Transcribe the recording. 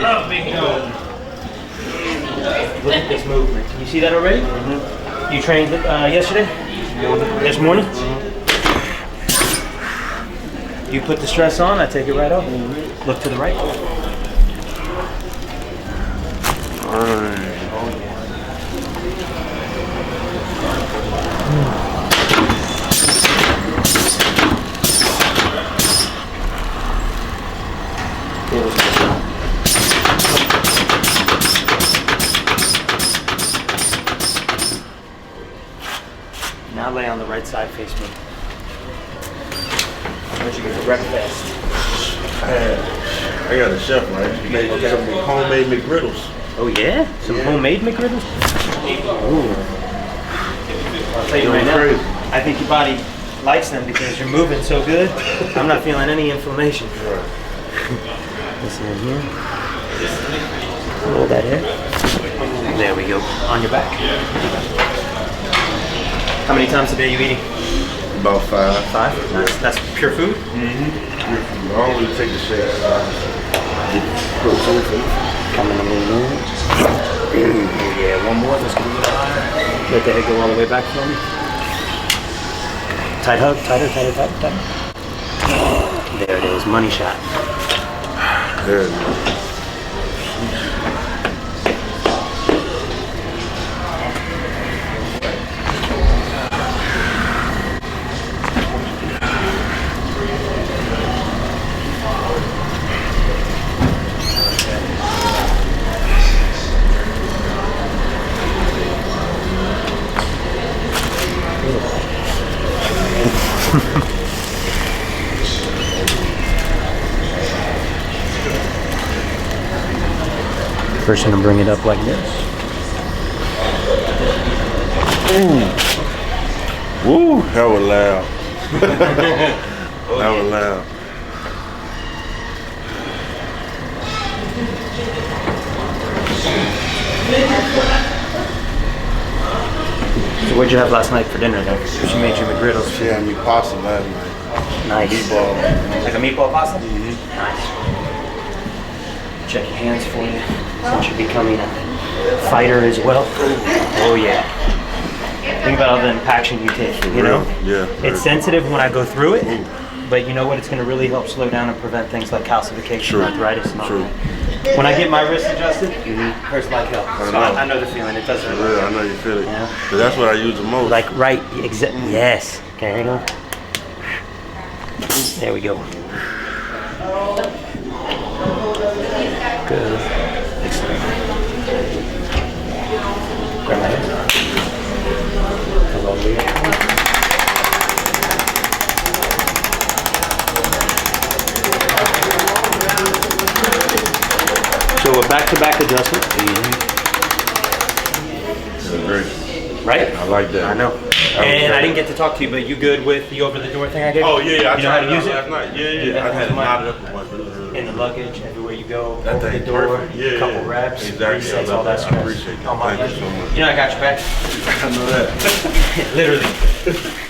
Oh, big dog. Look at this movement. Can you see that already? Mm-hmm. You trained yesterday? This morning? Mm-hmm. You put the stress on, I take it right off. Mm-hmm. Look to the right. Now lay on the right side, face me. Where'd you get the breakfast? I got a chef, right? He made some homemade McGriddles. Oh yeah? Some homemade McGriddles? Ooh. I'll tell you right now, I think your body likes them because you're moving so good. I'm not feeling any inflammation. This in here. Roll that in. There we go. On your back. How many times a day are you eating? About 5. 5? Nice. That's pure food? Mm-hmm. Pure food. I don't really take the shakes. Protein food. Coming a little more. Yeah, one more. Let's get a little higher. Let the head go all the way back for me. Tight hug. Tighter, tighter, tighter, tighter. There it is. Money shot. There it is. First, I'm gonna bring it up like this. Woo! That was loud. That was loud. So what'd you have last night for dinner then? She made you McGriddles. She had me pasta last night. Nice. Meatball. Like a meatball pasta? Mm-hmm. Nice. Check your hands for you, since you're becoming a fighter as well. Oh yeah. Think about all the impaction you take, you know? Yeah. It's sensitive when I go through it, but you know what? It's going to really help slow down and prevent things like calcification, arthritis, and all that. When I get my wrist adjusted, it hurts like hell. So I know the feeling. It doesn't hurt. I know you feel it. Yeah. But that's what I use the most. Like yes. Okay, hang on. There we go. Good. Excellent. Grab my head. So a back-to-back adjustment. Great. Right? I like that. I know. And I didn't get to talk to you, but you good with the over-the-door thing I gave you? Oh yeah, you know how to use it last night. Yeah. I had it knotted up a bunch. In the luggage, everywhere you go, That open the thing's door, perfect. Yeah, couple reps, exactly. resets, all that I stress. appreciate that. Oh, my Thank you pleasure. so much. You know I got your back. I know that. Literally.